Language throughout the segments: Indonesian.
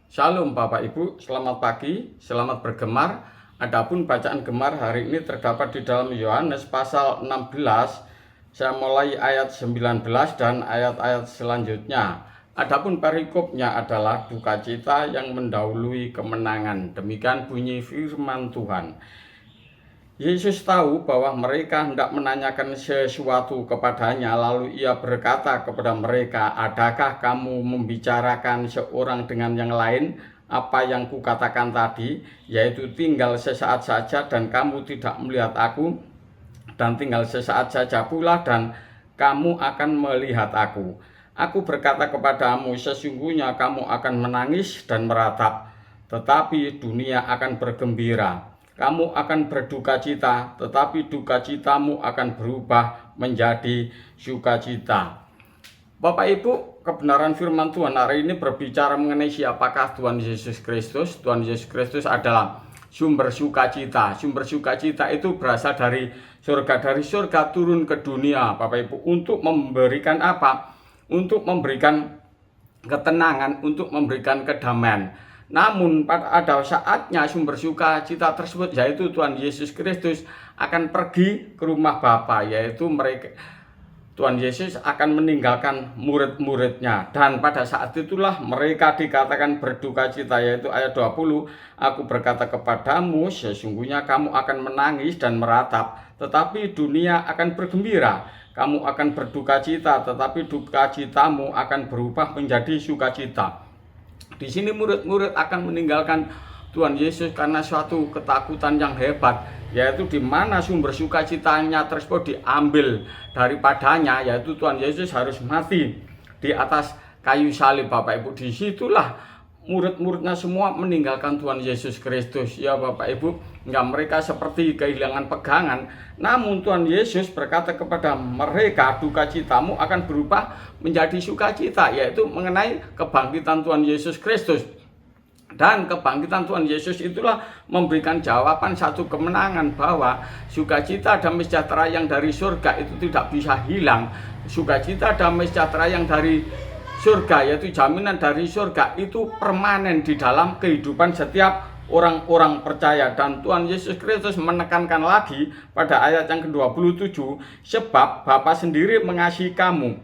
Shalom Bapak Ibu, selamat pagi, selamat bergemar. Adapun bacaan gemar hari ini terdapat di dalam Yohanes pasal 16. Saya mulai ayat 19 dan ayat-ayat selanjutnya. Adapun perikopnya adalah duka cita yang mendahului kemenangan. Demikian bunyi firman Tuhan. Yesus tahu bahwa mereka hendak menanyakan sesuatu kepadanya, lalu ia berkata kepada mereka, "Adakah kamu membicarakan seorang dengan yang lain apa yang kukatakan tadi, yaitu tinggal sesaat saja dan kamu tidak melihat aku, dan tinggal sesaat saja pula dan kamu akan melihat aku. Aku berkata kepadamu, sesungguhnya kamu akan menangis dan meratap, tetapi dunia akan bergembira. Kamu akan berduka cita, tetapi duka citamu akan berubah menjadi sukacita." Bapak Ibu, kebenaran firman Tuhan hari ini berbicara mengenai siapakah Tuhan Yesus Kristus. Tuhan Yesus Kristus adalah sumber sukacita. Sumber sukacita itu berasal dari surga. Dari surga turun ke dunia, Bapak Ibu, untuk memberikan apa? Untuk memberikan ketenangan, untuk memberikan kedamaian. Namun pada saatnya sumber sukacita tersebut, yaitu Tuhan Yesus Kristus, akan pergi ke rumah Bapa, yaitu mereka, Tuhan Yesus akan meninggalkan murid-muridnya. Dan pada saat itulah mereka dikatakan berduka cita, yaitu ayat 20, "Aku berkata kepadamu, sesungguhnya kamu akan menangis dan meratap, tetapi dunia akan bergembira. Kamu akan berduka cita, tetapi duka citamu akan berubah menjadi sukacita." Di sini murid-murid akan meninggalkan Tuhan Yesus karena suatu ketakutan yang hebat, yaitu di mana sumber sukacitanya tersebut diambil daripadanya, yaitu Tuhan Yesus harus mati di atas kayu salib, Bapak Ibu. Disitulah murid-muridnya semua meninggalkan Tuhan Yesus Kristus, ya Bapak Ibu. Enggak, mereka seperti kehilangan pegangan. Namun Tuhan Yesus berkata kepada mereka, duka citamu akan berubah menjadi sukacita, yaitu mengenai kebangkitan Tuhan Yesus Kristus. Dan kebangkitan Tuhan Yesus itulah memberikan jawaban satu kemenangan, bahwa sukacita damai sejahtera yang dari surga itu tidak bisa hilang. Sukacita damai sejahtera yang dari surga, yaitu jaminan dari surga, itu permanen di dalam kehidupan setiap orang-orang percaya. Dan Tuhan Yesus Kristus menekankan lagi pada ayat yang ke-27, "Sebab Bapa sendiri mengasihi kamu,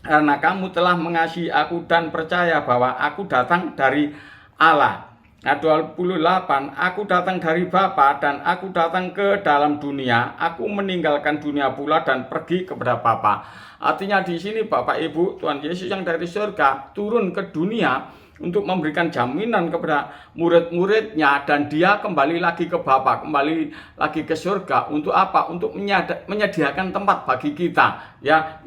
karena kamu telah mengasihi aku dan percaya bahwa aku datang dari Allah." Ayat 28, "Aku datang dari Bapa dan aku datang ke dalam dunia. Aku meninggalkan dunia pula dan pergi kepada Bapa." Artinya di sini Bapak Ibu, Tuhan Yesus yang dari surga turun ke dunia untuk memberikan jaminan kepada murid-muridnya, dan dia kembali lagi ke Bapa, kembali lagi ke surga. Untuk apa? Untuk menyediakan tempat bagi kita, ya,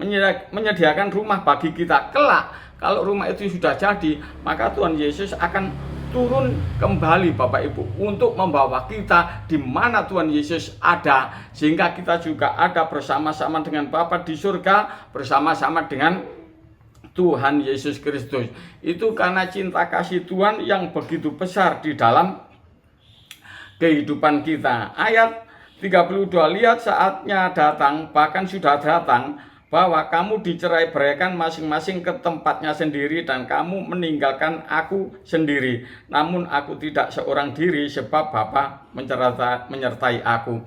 menyediakan rumah bagi kita. Kelak kalau rumah itu sudah jadi, maka Tuhan Yesus akan turun kembali, Bapak Ibu, untuk membawa kita di mana Tuhan Yesus ada, sehingga kita juga ada bersama-sama dengan Bapa di surga, bersama-sama dengan Tuhan Yesus Kristus. Itu karena cinta kasih Tuhan yang begitu besar di dalam kehidupan kita. Ayat 32, "Lihat saatnya datang, bahkan sudah datang, bahwa kamu dicerai beraikan masing-masing ke tempatnya sendiri, dan kamu meninggalkan aku sendiri. Namun aku tidak seorang diri, sebab Bapa menyertai aku."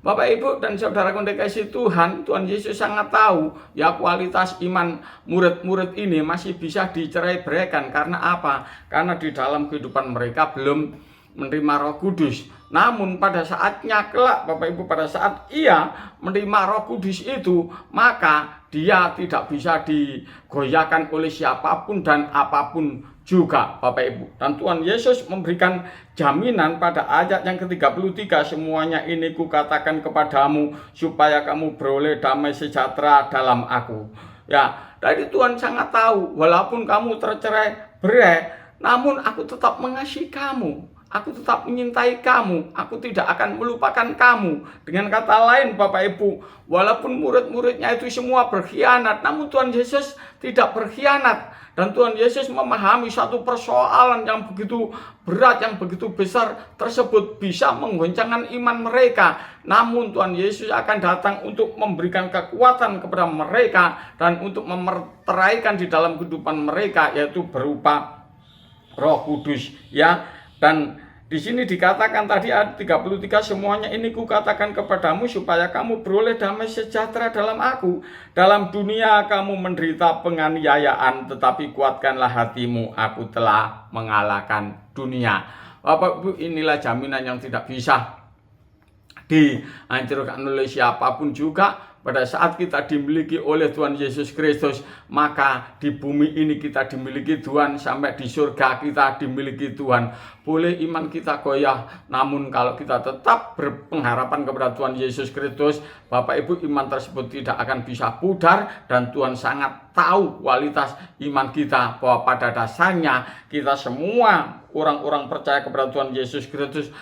Bapak Ibu dan saudaraku dikasihi Tuhan, Tuhan Yesus sangat tahu ya kualitas iman murid-murid ini masih bisa dicerai beraikan. Karena apa? Karena di dalam kehidupan mereka belum menerima Roh Kudus. Namun pada saatnya kelak, Bapak Ibu, pada saat ia menerima Roh Kudus itu, maka dia tidak bisa digoyahkan oleh siapapun dan apapun juga, Bapak Ibu. Dan Tuhan Yesus memberikan jaminan pada ayat yang ke-33, "Semuanya ini kukatakan kepadamu supaya kamu beroleh damai sejahtera dalam aku." Ya, jadi Tuhan sangat tahu, walaupun kamu tercerai berai, namun aku tetap mengasihi kamu. Aku tetap menyintai kamu. Aku tidak akan melupakan kamu. Dengan kata lain, Bapak Ibu, walaupun murid-muridnya itu semua berkhianat, namun Tuhan Yesus tidak berkhianat. Dan Tuhan Yesus memahami satu persoalan yang begitu berat, yang begitu besar tersebut bisa menggoncangkan iman mereka. Namun Tuhan Yesus akan datang untuk memberikan kekuatan kepada mereka dan untuk memeteraikan di dalam kehidupan mereka, yaitu berupa Roh Kudus, ya. Dan di sini dikatakan tadi ayat 33, semuanya ini kukatakan kepadamu supaya kamu beroleh damai sejahtera dalam aku. Dalam dunia kamu menderita penganiayaan, tetapi kuatkanlah hatimu, aku telah mengalahkan dunia. Bapak Ibu, inilah jaminan yang tidak bisa dihancurkan oleh siapapun juga. Pada saat kita dimiliki oleh Tuhan Yesus Kristus, maka di bumi ini kita dimiliki Tuhan, sampai di surga kita dimiliki Tuhan. Boleh iman kita goyah, namun kalau kita tetap berpengharapan kepada Tuhan Yesus Kristus, Bapak Ibu, iman tersebut tidak akan bisa pudar. Dan Tuhan sangat tahu kualitas iman kita, bahwa pada dasarnya kita semua orang-orang percaya kepada Tuhan Yesus Kristus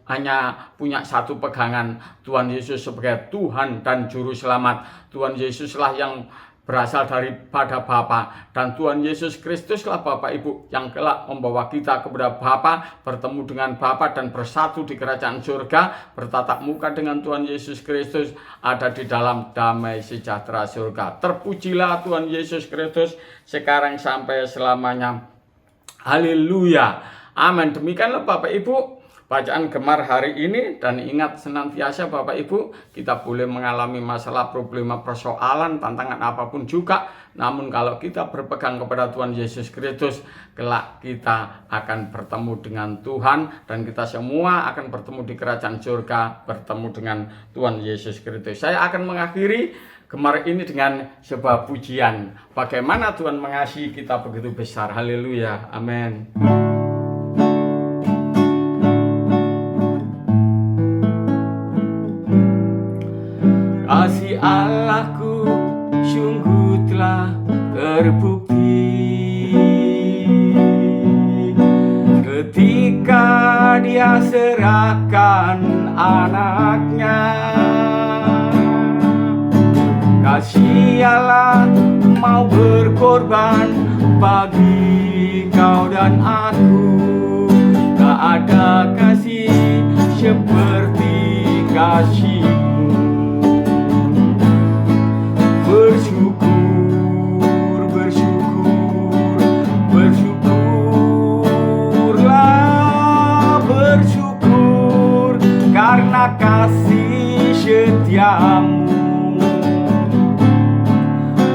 hanya punya satu pegangan, Tuhan Yesus sebagai Tuhan dan Juru Selamat. Tuhan Yesuslah yang berasal daripada Bapa, dan Tuhan Yesus Kristuslah Bapak Ibu yang kelak membawa kita kepada Bapa, bertemu dengan Bapa dan bersatu di kerajaan surga, bertatap muka dengan Tuhan Yesus Kristus, ada di dalam damai sejahtera surga. Terpujilah Tuhan Yesus Kristus sekarang sampai selamanya. Haleluya, amin. Demikianlah Bapak Ibu bacaan gemar hari ini. Dan ingat senantiasa Bapak Ibu, kita boleh mengalami masalah, problema, persoalan, tantangan apapun juga, namun kalau kita berpegang kepada Tuhan Yesus Kristus, kelak kita akan bertemu dengan Tuhan, dan kita semua akan bertemu di kerajaan surga, bertemu dengan Tuhan Yesus Kristus. Saya akan mengakhiri gemar ini dengan sebuah pujian. Bagaimana Tuhan mengasihi kita begitu besar. Haleluya, amin. Kasih Allahku sungguh telah terbukti ketika Dia serahkan anaknya. Kasih Allah mau berkorban bagi kau dan aku. Tak ada kasih seperti kasih-Mu. Bersyukur karena kasih setiamu.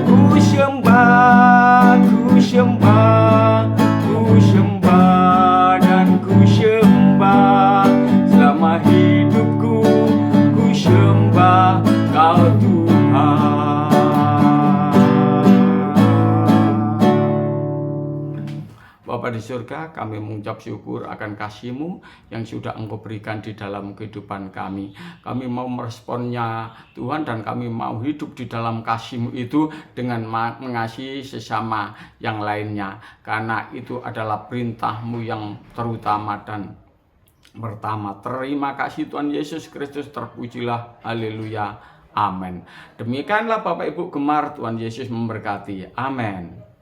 Ku sembah, ku sembah, ku sembah dan ku sembah selama hidupku. Ku sembah Kau Tuhan. Bapa di surga, kami mengucap syukur akan kasih-Mu yang sudah Engkau berikan di dalam kehidupan kami. Kami mau meresponnya Tuhan, dan kami mau hidup di dalam kasih-Mu itu dengan mengasihi sesama yang lainnya. Karena itu adalah perintah-Mu yang terutama dan pertama. Terima kasih Tuhan Yesus Kristus, terpujilah, haleluya, amin. Demikianlah Bapak Ibu gemar, Tuhan Yesus memberkati, amin.